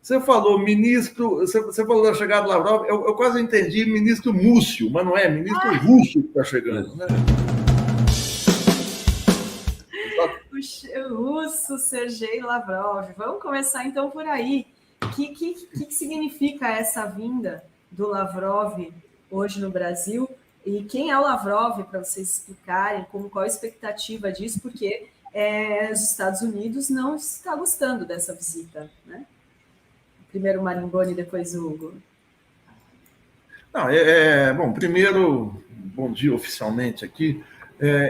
Você falou ministro, você falou da chegada do Lavrov, eu quase entendi ministro Múcio, mas não é, ministro russo que está chegando, né? O russo Sergei Lavrov. Vamos começar então por aí. O que significa essa vinda do Lavrov hoje no Brasil? E quem é o Lavrov, para vocês explicarem qual a expectativa disso, porque os Estados Unidos não está gostando dessa visita, né? Primeiro o Marimboni, depois o Hugo. Não, bom, primeiro, bom dia oficialmente aqui.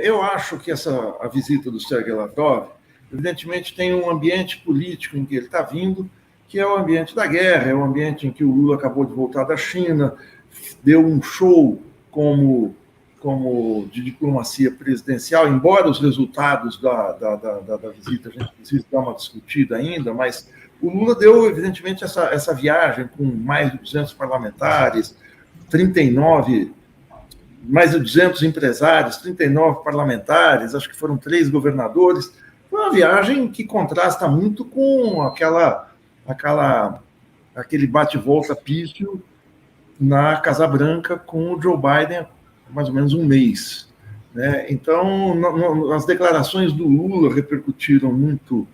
Eu acho que a visita do Sergei Lavrov, evidentemente, tem um ambiente político em que ele está vindo, que é o ambiente da guerra, é o ambiente em que o Lula acabou de voltar da China, deu um show como de diplomacia presidencial, embora os resultados da visita a gente precise dar uma discutida ainda, mas o Lula deu, evidentemente, essa viagem com mais de 200 parlamentares, mais de 200 empresários, 39 parlamentares, acho que foram 3 governadores. Foi uma viagem que contrasta muito com aquele bate-volta pífio na Casa Branca com o Joe Biden há mais ou menos um mês, né? Então, as declarações do Lula repercutiram muito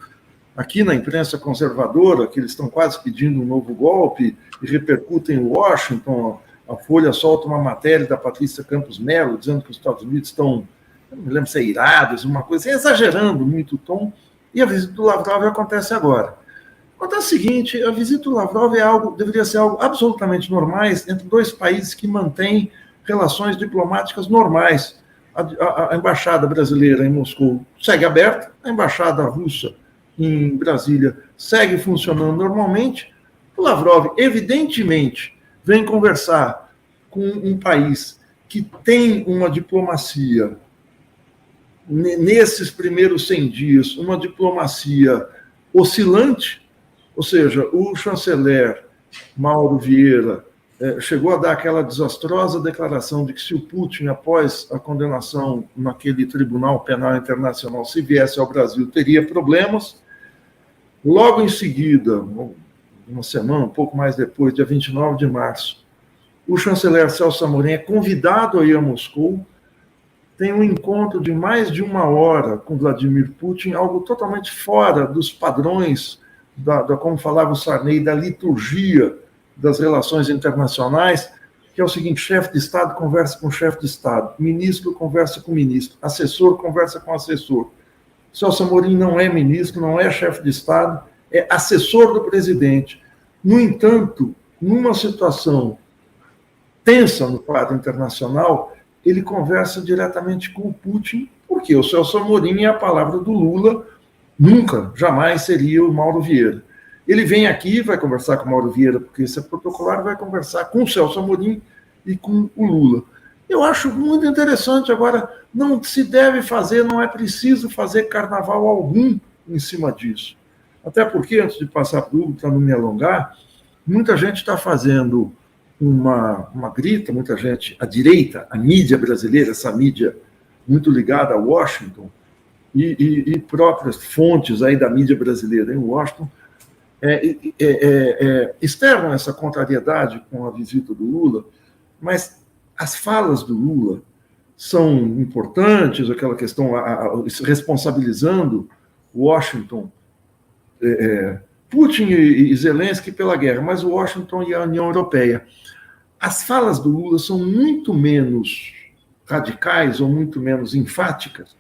aqui na imprensa conservadora, que eles estão quase pedindo um novo golpe, e repercutem em Washington. A Folha solta uma matéria da Patrícia Campos Mello, dizendo que os Estados Unidos estão, eu não me lembro se é irados, uma coisa assim, exagerando muito o tom, e a visita do Lavrov acontece agora. Acontece o seguinte, a visita do Lavrov deveria ser algo absolutamente normais entre 2 países que mantêm relações diplomáticas normais. A embaixada brasileira em Moscou segue aberta, a embaixada russa em Brasília segue funcionando normalmente. O Lavrov, evidentemente, vem conversar com um país que tem uma diplomacia, nesses primeiros 100 dias, uma diplomacia oscilante, ou seja, o chanceler Mauro Vieira chegou a dar aquela desastrosa declaração de que se o Putin, após a condenação naquele Tribunal Penal Internacional, se viesse ao Brasil, teria problemas. Logo em seguida, uma semana, um pouco mais depois, dia 29 de março, o chanceler Celso Amorim é convidado a ir a Moscou, tem um encontro de mais de 1 hora com Vladimir Putin, algo totalmente fora dos padrões, como falava o Sarney, da liturgia das relações internacionais, que é o seguinte: chefe de Estado conversa com chefe de Estado, ministro conversa com ministro, assessor conversa com assessor. Celso Amorim não é ministro, não é chefe de Estado, é assessor do presidente. No entanto, numa situação tensa no quadro internacional, ele conversa diretamente com o Putin, porque o Celso Amorim é a palavra do Lula, nunca, jamais seria o Mauro Vieira. Ele vem aqui, vai conversar com o Mauro Vieira, porque esse é protocolar, vai conversar com o Celso Amorim e com o Lula. Eu acho muito interessante. Agora, não se deve fazer, não é preciso fazer carnaval algum em cima disso. Até porque, antes de passar para o Hugo, para não me alongar, muita gente está fazendo uma grita, muita gente, a direita, a mídia brasileira, essa mídia muito ligada a Washington, e próprias fontes aí da mídia brasileira em Washington, externam essa contrariedade com a visita do Lula, mas as falas do Lula são importantes, aquela questão responsabilizando Washington, Putin e Zelensky pela guerra, mas Washington e a União Europeia. As falas do Lula são muito menos radicais ou muito menos enfáticas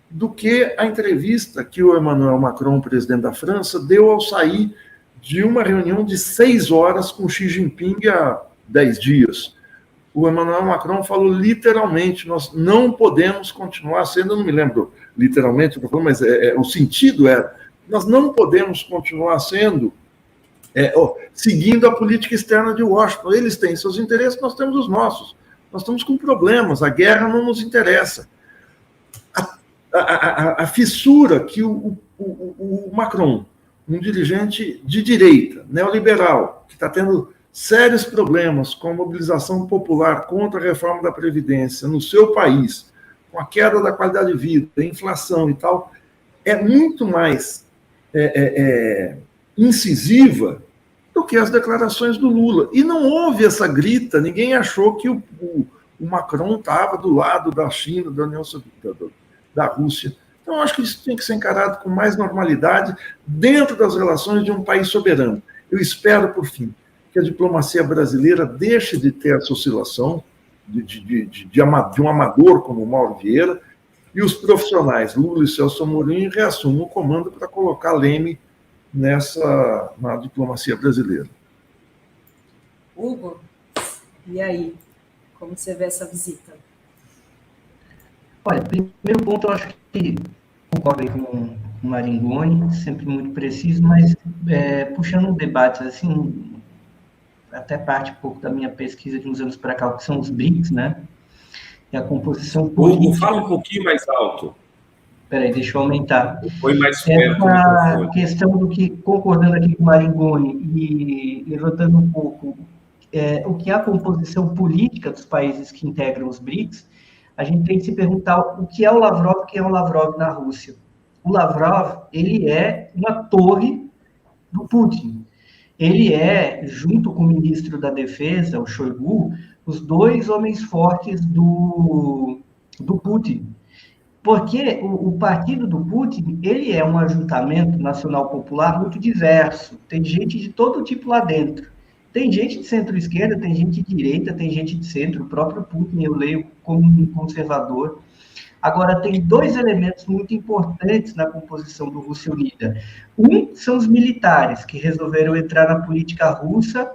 do que a entrevista que o Emmanuel Macron, presidente da França, deu ao sair de uma reunião de 6 horas com Xi Jinping há 10 dias. O Emmanuel Macron falou literalmente: nós não podemos continuar sendo, eu não me lembro literalmente, mas o sentido era: nós não podemos continuar sendo, seguindo a política externa de Washington. Eles têm seus interesses, nós temos os nossos. Nós estamos com problemas, a guerra não nos interessa. A fissura que o Macron, um dirigente de direita, neoliberal, que está tendo sérios problemas com a mobilização popular contra a reforma da Previdência no seu país, com a queda da qualidade de vida, a inflação e tal, é muito mais incisiva do que as declarações do Lula. E não houve essa grita, ninguém achou que o Macron estava do lado da China, da União Soviética, da Rússia. Então, acho que isso tem que ser encarado com mais normalidade dentro das relações de um país soberano. Eu espero, por fim, que a diplomacia brasileira deixe de ter essa oscilação de um amador como o Mauro Vieira, e os profissionais, Lula e Celso Amorim, reassumam o comando para colocar Leme na diplomacia brasileira. Hugo, e aí? Como você vê essa visita? Olha, primeiro ponto, eu acho que concordo aí com o Maringoni, sempre muito preciso, mas puxando um debate, assim, até parte um pouco da minha pesquisa de uns anos para cá, que são os BRICS, né? E a composição política... Hugo, fala um pouquinho mais alto. Peraí, deixa eu aumentar. Foi mais perto. Essa questão do que, concordando aqui com o Maringoni e levantando um pouco o que é a composição política dos países que integram os BRICS, a gente tem que se perguntar o que é o Lavrov, quem é o Lavrov na Rússia. O Lavrov, ele é uma torre do Putin. Ele é, junto com o ministro da Defesa, o Shoigu, os dois homens fortes do Putin. Porque o partido do Putin, ele é um ajuntamento nacional popular muito diverso. Tem gente de todo tipo lá dentro. Tem gente de centro-esquerda, tem gente de direita, tem gente de centro. O próprio Putin eu leio como um conservador. Agora, tem dois elementos muito importantes na composição do Rússia Unida. Um são os militares, que resolveram entrar na política russa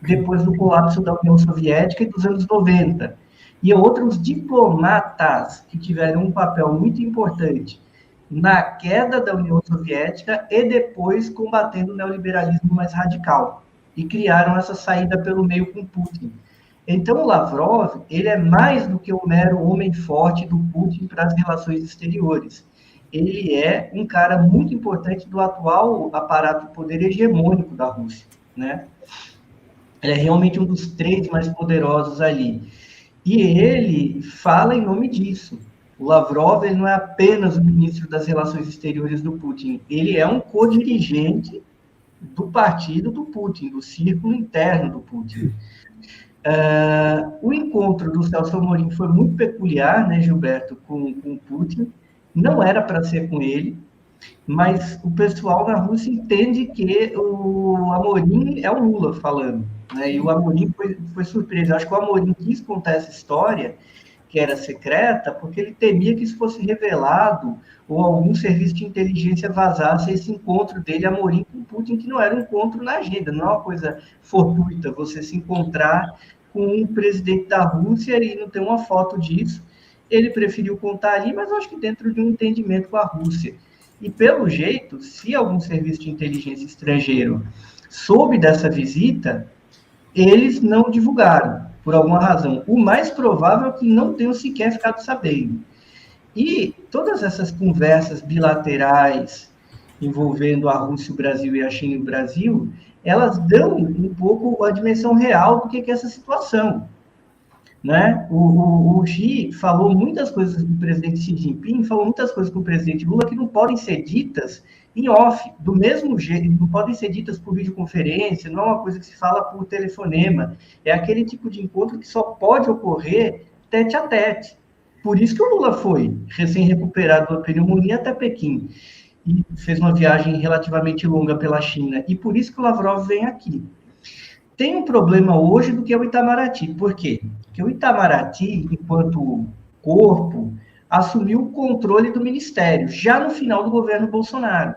depois do colapso da União Soviética e dos anos 90. E outros diplomatas que tiveram um papel muito importante na queda da União Soviética e depois combatendo o neoliberalismo mais radical. E criaram essa saída pelo meio com Putin. Então, o Lavrov, ele é mais do que um mero homem forte do Putin para as relações exteriores. Ele é um cara muito importante do atual aparato de poder hegemônico da Rússia, né? Ele é realmente um dos três mais poderosos ali. E ele fala em nome disso. O Lavrov, ele não é apenas o ministro das Relações Exteriores do Putin, ele é um co-dirigente do partido do Putin, do círculo interno do Putin. O encontro do Celso Amorim foi muito peculiar, né, Gilberto, com o Putin. Não era para ser com ele, mas o pessoal na Rússia entende que o Amorim é o Lula falando, né? E o Amorim foi surpreso. Acho que o Amorim quis contar essa história, que era secreta, porque ele temia que isso fosse revelado ou algum serviço de inteligência vazasse esse encontro dele, Amorim, com Putin, que não era um encontro na agenda, não é uma coisa fortuita você se encontrar com um presidente da Rússia e não ter uma foto disso. Ele preferiu contar ali, mas eu acho que dentro de um entendimento com a Rússia. E, pelo jeito, se algum serviço de inteligência estrangeiro soube dessa visita, eles não divulgaram, por alguma razão. O mais provável é que não tenham sequer ficado sabendo. E todas essas conversas bilaterais envolvendo a Rússia, o Brasil e a China e o Brasil, elas dão um pouco a dimensão real do que é essa situação, né? O Xi falou muitas coisas com o presidente Xi Jinping, falou muitas coisas com o presidente Lula que não podem ser ditas em off, do mesmo jeito, não podem ser ditas por videoconferência, não é uma coisa que se fala por telefonema, é aquele tipo de encontro que só pode ocorrer tete a tete. Por isso que o Lula foi, recém-recuperado da pneumonia, até Pequim, e fez uma viagem relativamente longa pela China, e por isso que o Lavrov vem aqui. Tem um problema hoje do que é o Itamaraty. Por quê? Porque o Itamaraty, enquanto corpo, assumiu o controle do ministério, já no final do governo Bolsonaro,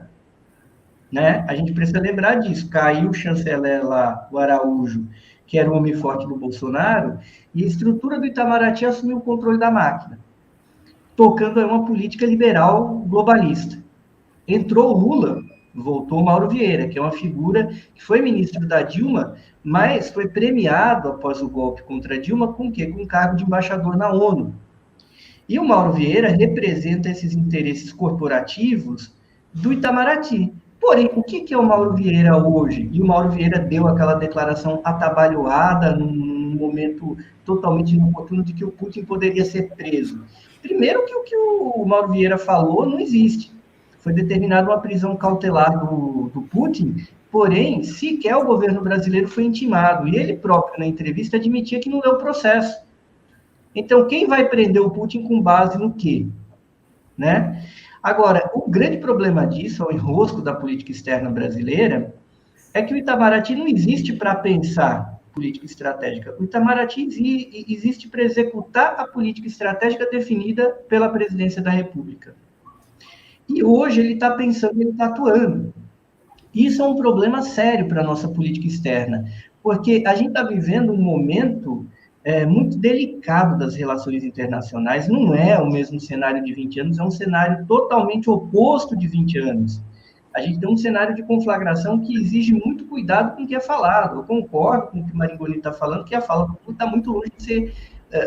né? A gente precisa lembrar disso. Caiu o chanceler lá, o Araújo, que era o homem forte do Bolsonaro, e a estrutura do Itamaraty assumiu o controle da máquina, tocando uma política liberal globalista. Entrou o Lula, voltou o Mauro Vieira, que é uma figura que foi ministro da Dilma, mas foi premiado após o golpe contra a Dilma com o quê? Com o cargo de embaixador na ONU. E o Mauro Vieira representa esses interesses corporativos do Itamaraty. Porém, o que é o Mauro Vieira hoje? E o Mauro Vieira deu aquela declaração atabalhoada, num momento totalmente inoportuno, de que o Putin poderia ser preso. Primeiro que o que o Mauro Vieira falou não existe. Foi determinada uma prisão cautelar do Putin Porém, sequer o governo brasileiro foi intimado. E ele próprio, na entrevista, admitia que não leu o processo. Então, quem vai prender o Putin com base no quê? Né? Agora, o grande problema disso, ao enrosco da política externa brasileira, é que o Itamaraty não existe para pensar política estratégica. O Itamaraty existe para executar a política estratégica definida pela presidência da República. E hoje ele está pensando, ele está atuando. Isso é um problema sério para a nossa política externa, porque a gente está vivendo um momento muito delicado das relações internacionais. Não é o mesmo cenário de 20 anos, é um cenário totalmente oposto de 20 anos. A gente tem um cenário de conflagração que exige muito cuidado com o que é falado. Eu concordo com o que o Maringoni está falando, que a fala está muito longe de ser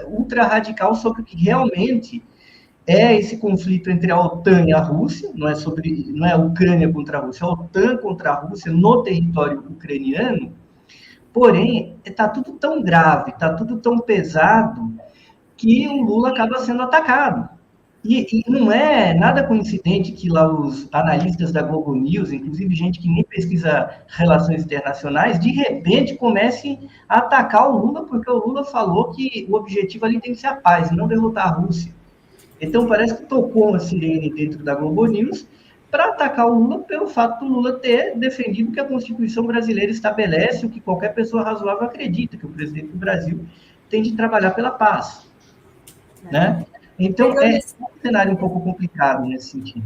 ultra radical sobre o que realmente é esse conflito entre a OTAN e a Rússia. Não é a Ucrânia contra a Rússia, é a OTAN contra a Rússia no território ucraniano. Porém, está tudo tão grave, está tudo tão pesado, que o Lula acaba sendo atacado. E não é nada coincidente que lá os analistas da Globo News, inclusive gente que nem pesquisa relações internacionais, de repente comecem a atacar o Lula, porque o Lula falou que o objetivo ali tem que ser a paz, não derrotar a Rússia. Então, parece que tocou uma sirene dentro da Globo News para atacar o Lula pelo fato do Lula ter defendido que a Constituição brasileira estabelece o que qualquer pessoa razoável acredita, que o presidente do Brasil tem de trabalhar pela paz. Né? Então, é um cenário um pouco complicado nesse sentido.